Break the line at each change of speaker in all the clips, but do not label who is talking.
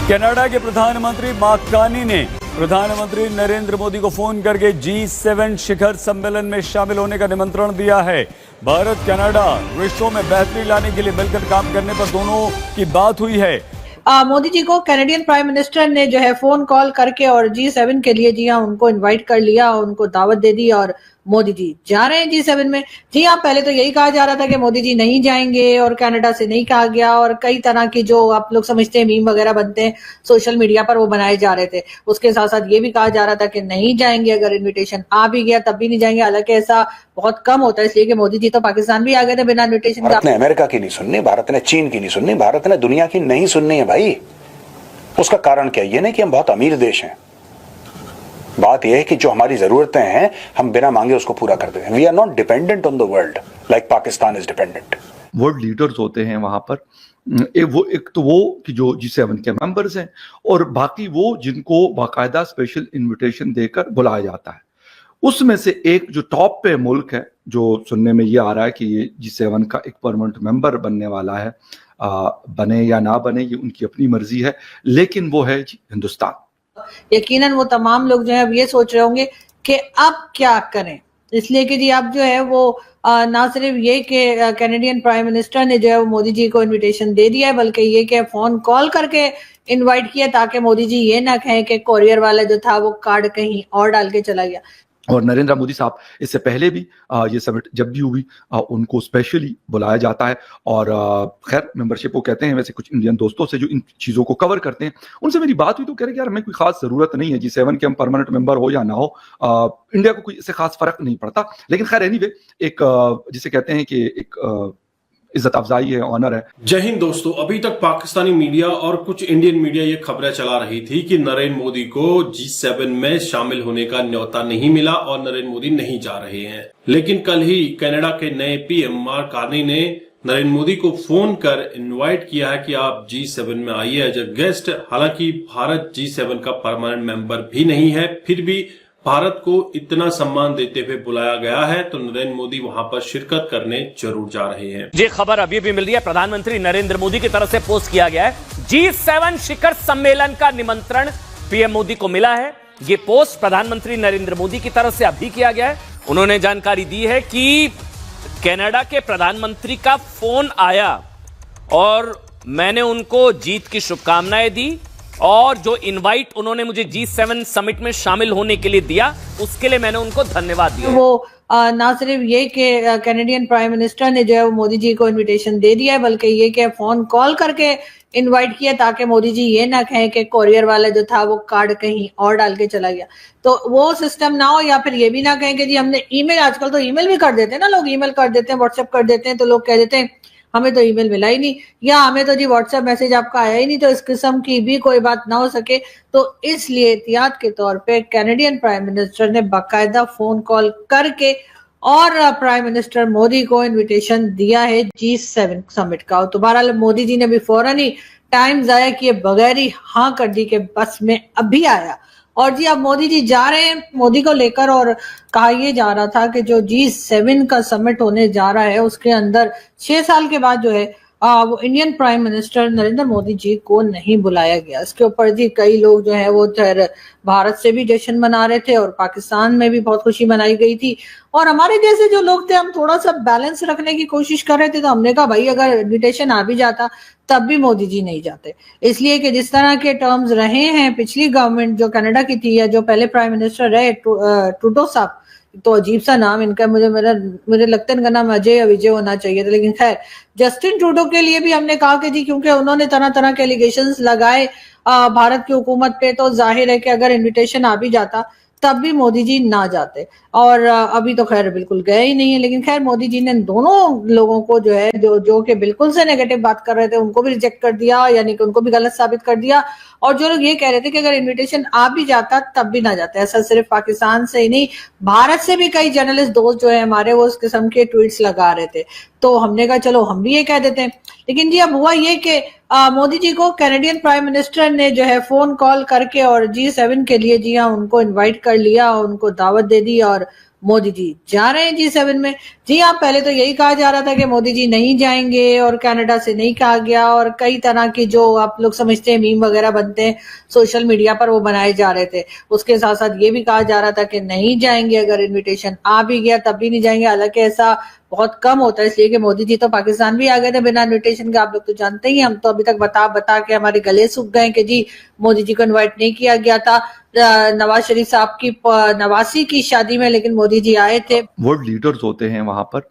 Canada के प्रधानमंत्री mark Carney ने प्रधानमंत्री नरेंद्र मोदी को फोन करके G7 शिखर सम्मेलन में शामिल होने का निमंत्रण दिया है। भारत कनाडा रिश्तों में बेहतरी लाने के लिए मिलकर काम करने पर दोनों की बात हुई है।
मोदी जी को कैनेडियन प्राइम मिनिस्टर ने जो है फोन कॉल करके और G7 के लिए जी हाँ उनको इनवाइट कर लिया, उनको दावत दे दी और मोदी जी जा रहे हैं G7 में। जी हाँ, पहले तो यही कहा जा रहा था कि मोदी जी नहीं जाएंगे और कनाडा से नहीं कहा गया और कई तरह की जो आप लोग समझते हैं मीम वगैरह बनते हैं सोशल मीडिया पर वो बनाए जा रहे थे। उसके साथ साथ ये भी कहा जा रहा था कि नहीं जाएंगे, अगर इन्विटेशन आ भी गया तब भी नहीं जाएंगे। हालांकि ऐसा बहुत कम होता है, इसलिए कि मोदी जी तो पाकिस्तान भी आ गए थे बिना इन्विटेशन।
भारत ने अमेरिका की नहीं सुननी, भारत ने चीन की नहीं सुननी, भारत ने दुनिया की नहीं सुननी है भाई। उसका कारण क्या? ये नहीं कि हम बहुत अमीर देश हैं, बात यह है कि जो हमारी जरूरतें हैं हम बिना मांगे उसको पूरा कर दें। We are not dependent on the world like Pakistan is dependent.
World leaders होते हैं वहां पर, एक तो वो कि जो G7 के मेंबर्स हैं और बाकी वो जिनको बाकायदा स्पेशल इनविटेशन देकर बुलाया जाता है। उसमें से एक जो टॉप पे मुल्क है, जो सुनने में ये आ रहा है कि ये G7 का एक परमानेंट मेंबर बनने वाला है, बने या ना बने ये उनकी अपनी मर्जी है, लेकिन वो है हिंदुस्तान।
यकीनन वो तमाम लोग जो है अब ये सोच रहे होंगे कि अब क्या करें, इसलिए कि जी अब जो है वो ना सिर्फ ये कि कैनेडियन प्राइम मिनिस्टर ने जो है वो मोदी जी को इनविटेशन दे दिया है, बल्कि ये कि फोन कॉल करके इनवाइट किया ताकि मोदी जी ये ना कहें कि कोरियर वाला जो था वो कार्ड कहीं और डाल के चला गया।
और नरेंद्र मोदी साहब इससे पहले भी ये समिट जब भी हुई उनको स्पेशली बुलाया जाता है। और खैर मेंबरशिप वो कहते हैं, वैसे कुछ इंडियन दोस्तों से जो इन चीज़ों को कवर करते हैं उनसे मेरी बात हुई तो कह रहे कि यार हमें कोई खास ज़रूरत नहीं है G7 के, हम परमानेंट मेंबर हो या ना हो, इंडिया को कोई इससे खास फर्क नहीं पड़ता। लेकिन खैर एनीवे एक जिसे कहते हैं कि एक इज्जत अफजाई है, ऑनर है।
जय हिंद दोस्तों, अभी तक पाकिस्तानी मीडिया और कुछ इंडियन मीडिया ये खबरें चला रही थी कि नरेंद्र मोदी को G7 में शामिल होने का न्योता नहीं मिला और नरेंद्र मोदी नहीं जा रहे हैं। लेकिन कल ही कनाडा के नए पीएम मार्क कार्नी ने नरेंद्र मोदी को फोन कर इनवाइट किया है कि आप G7 में आइए एज अ गेस्ट। हालांकि भारत G7 का परमानेंट मेंबर भी नहीं है, फिर भी भारत को इतना सम्मान देते हुए बुलाया गया है, तो नरेंद्र मोदी वहां पर शिरकत करने जरूर जा रहे हैं।
ये खबर अभी भी मिल रही है, प्रधानमंत्री नरेंद्र मोदी की तरफ से पोस्ट किया गया है, G7 शिखर सम्मेलन का निमंत्रण पीएम मोदी को मिला है। ये पोस्ट प्रधानमंत्री नरेंद्र मोदी की तरफ से अभी किया गया है। उन्होंने जानकारी दी है कि कनाडा के प्रधानमंत्री का फोन आया और मैंने उनको जीत की शुभकामनाएं दी और जो इनवाइट उन्होंने मुझे G7 समिट में शामिल होने के लिए दिया उसके लिए मैंने उनको धन्यवाद दिया।
वो ना सिर्फ ये कि कैनेडियन प्राइम मिनिस्टर ने जो है वो मोदी जी को इनविटेशन दे दिया है, बल्कि ये कि फोन कॉल करके इनवाइट किया ताकि मोदी जी ये ना कहें कि कोरियर वाला जो था वो कार्ड कहीं और डाल के चला गया। तो वो सिस्टम ना हो, या फिर ये भी ना कहें कि जी हमने ईमेल, आजकल तो ईमेल भी कर देते हैं ना लोग, ईमेल कर देते हैं, व्हाट्सएप कर देते हैं, तो लोग कह देते हैं हमें तो ईमेल मिला ही नहीं या हमें तो जी व्हाट्सएप मैसेज आपका आया ही नहीं। तो इस किस्म की भी कोई बात ना हो सके, तो इसलिए एहतियात के तौर पे कैनेडियन प्राइम मिनिस्टर ने बाकायदा फोन कॉल करके और प्राइम मिनिस्टर मोदी को इनविटेशन दिया है G7 समिट का। तो बहरहाल मोदी जी ने भी फौरन ही टाइम जाया किए बगैर ही हाँ कर दी कि बस में अभी आया। और जी अब मोदी जी जा रहे हैं मोदी को लेकर, और कहा यह जा रहा था कि जो G7 का समिट होने जा रहा है उसके अंदर 6 साल के बाद जो है वो Indian prime minister Narendra Modi ji को नहीं बुलाया गया। इसके ऊपर जी कई लोग जो है वो भारत से भी जश्न मना रहे थे और पाकिस्तान में भी बहुत खुशी मनाई गई थी। और हमारे जैसे जो लोग थे हम थोड़ा सा बैलेंस रखने की कोशिश कर रहे थे, तो हमने कहा भाई अगर इन्विटेशन आ भी जाता तब भी मोदी जी नहीं जाते, इसलिए कि जिस तरह के टर्म्स रहे हैं पिछली गवर्नमेंट जो कनाडा की थी या जो पहले प्राइम मिनिस्टर रहे ट्रूडो साहब, तो अजीब सा नाम इनका, मुझे लगता है इनका नाम अजय या विजय होना चाहिए था, लेकिन खैर जस्टिन ट्रूडो के लिए भी हमने कहा कि जी क्योंकि उन्होंने तरह तरह के एलिगेशंस लगाए भारत की हुकूमत पे, तो जाहिर है कि अगर इन्विटेशन आ भी जाता तब भी मोदी जी ना जाते। और अभी तो खैर बिल्कुल गए ही नहीं है, लेकिन खैर मोदी जी ने दोनों लोगों को जो है जो कि बिल्कुल से नेगेटिव बात कर रहे थे उनको भी रिजेक्ट कर दिया, यानी कि उनको भी गलत साबित कर दिया। और जो लोग ये कह रहे थे कि अगर इन्विटेशन आ भी जाता तब भी ना जाते, ऐसा सिर्फ पाकिस्तान से ही नहीं भारत से भी कई जर्नलिस्ट दोस्त जो है हमारे वो उस किस्म के ट्वीट्स लगा रहे थे। तो हमने कहा चलो हम भी ये कह देते हैं। लेकिन जी अब हुआ ये कि मोदी जी को कैनेडियन प्राइम मिनिस्टर ने जो है फोन कॉल करके और G7 के लिए जी हाँ उनको इनवाइट कर लिया, उनको दावत दे दी और मोदी जी जा रहे हैं G7 में। जी हाँ, पहले तो यही कहा जा रहा था कि मोदी जी नहीं जाएंगे और कनाडा से नहीं कहा गया, और कई तरह की जो आप लोग समझते हैं मीम वगैरह बनते हैं सोशल मीडिया पर वो बनाए जा रहे थे। उसके साथ साथ ये भी कहा जा रहा था कि नहीं जाएंगे, अगर इन्विटेशन आ भी गया तब भी नहीं जाएंगे। हालांकि ऐसा बहुत कम होता है, इसलिए कि मोदी जी तो पाकिस्तान भी आ गए थे बिना इन्विटेशन के, आप लोग तो जानते ही हैं। हम तो अभी तक बता के हमारे गले सूख गए कि जी मोदी जी को इन्वाइट नहीं किया गया था नवाज शरीफ साहब की 89 की शादी में, लेकिन मोदी जी आए थे।
वर्ल्ड लीडर्स होते हैं वहां पर,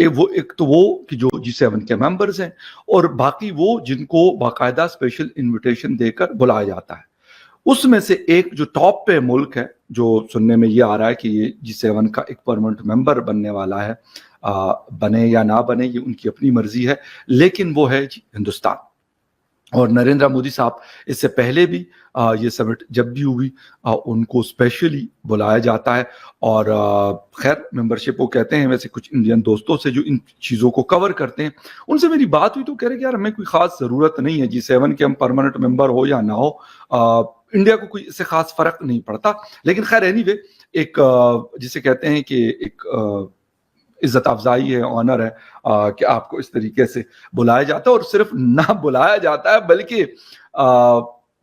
एक तो वो कि जो G7 के मेंबर्स हैं, और बाकी वो जिनको बाकायदा स्पेशल इनविटेशन देकर बुलाया जाता है। उसमें से एक जो टॉप पे मुल्क है, जो सुनने में ये आ रहा है कि ये G7 का एक परमानेंट मेंबर बनने वाला है, बने या ना बने ये उनकी अपनी मर्जी है, लेकिन वो है हिंदुस्तान। और नरेंद्र मोदी साहब इससे पहले भी ये समिट जब भी हुई उनको स्पेशली बुलाया जाता है। और खैर मेंबरशिप वो कहते हैं, वैसे कुछ इंडियन दोस्तों से जो इन चीज़ों को कवर करते हैं उनसे मेरी बात हुई तो कह रहे कि यार हमें कोई खास ज़रूरत नहीं है G7 के, हम परमानेंट मेंबर हो या ना हो, इंडिया को कोई इससे खास फर्क नहीं पड़ता। लेकिन खैर एनीवे, एक जिसे कहते हैं कि एक इज्जत अफजाई है, ऑनर है कि आपको इस तरीके से बुलाया जाता है। और सिर्फ ना बुलाया जाता है बल्कि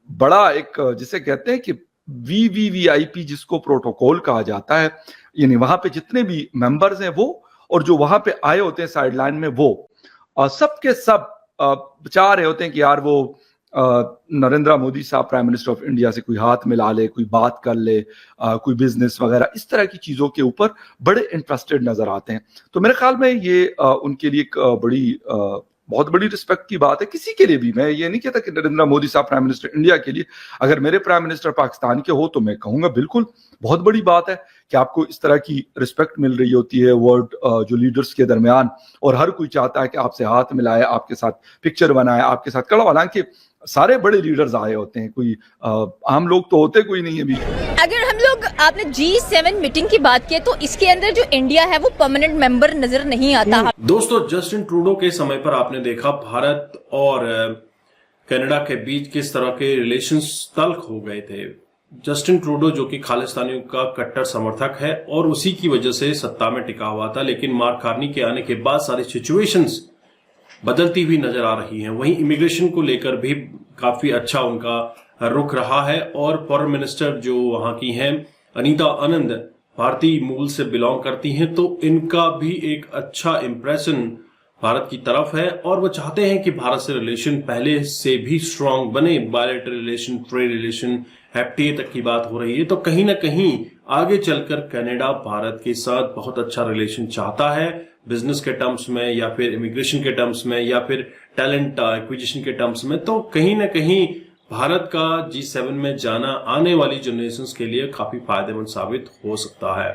बड़ा एक जिसे कहते हैं कि VVVIP जिसको प्रोटोकॉल कहा जाता है, यानी वहां पे जितने भी मेंबर्स हैं वो, और जो वहां पे आए होते हैं साइडलाइन में वो, सब के सब चाह रहे होते हैं कि यार वो नरेंद्र मोदी साहब प्राइम मिनिस्टर ऑफ इंडिया से कोई हाथ मिला ले, कोई बात कर ले, कोई बिजनेस वगैरह इस तरह की चीजों के ऊपर बड़े इंटरेस्टेड नजर आते हैं। तो मेरे ख्याल में ये उनके लिए एक बहुत बड़ी रिस्पेक्ट की बात है। किसी के लिए भी, मैं ये नहीं कहता कि नरेंद्र मोदी साहब प्राइम मिनिस्टर इंडिया के लिए, अगर मेरे प्राइम मिनिस्टर पाकिस्तान के हो तो मैं कहूंगा बिल्कुल बहुत बड़ी बात है कि आपको इस तरह की रिस्पेक्ट मिल रही होती है वर्ल्ड जो लीडर्स के दरमियान, और हर कोई चाहता है कि आपसे हाथ मिलाए, आपके साथ पिक्चर बनाए, आपके साथ खड़ा। हालांकि सारे बड़े लीडर्स आए होते हैं, कोई आम लोग तो होते कोई नहीं है अभी।
अगर हम लोग, आपने G7 मीटिंग की बात की तो इसके अंदर जो इंडिया है वो परमानेंट मेंबर नजर नहीं आता।
दोस्तों, जस्टिन ट्रूडो के समय पर आपने देखा भारत और कनाडा के बीच किस तरह के रिलेशंस तल्ख हो गए थे। जस्टिन ट्रूडो जो कि खालिस्तानियों का कट्टर समर्थक है और उसी की वजह से सत्ता में टिका हुआ था, लेकिन मार्क कार्नी के आने के बाद सारी सिचुएशंस बदलती हुई नजर आ रही हैं। वहीं इमिग्रेशन को लेकर भी काफी अच्छा उनका रुख रहा है, और फॉरेन मिनिस्टर जो वहां की हैं अनीता आनंद भारतीय मूल से बिलोंग करती हैं, तो इनका भी एक अच्छा इंप्रेशन भारत की तरफ है, और वो चाहते हैं कि भारत से रिलेशन पहले से भी स्ट्रांग बने। Bilateral relation, trade relation, FTA तक की बात हो रही है। तो कहीं ना कहीं आगे चलकर कनाडा भारत के साथ बहुत अच्छा रिलेशन चाहता है, बिजनेस के टर्म्स में या फिर इमिग्रेशन के टर्म्स में या फिर टैलेंट एक्विजिशन के टर्म्स में। तो कहीं ना कहीं भारत का G7 में जाना आने वाली जनरेशंस के लिए काफी फायदेमंद साबित हो सकता है।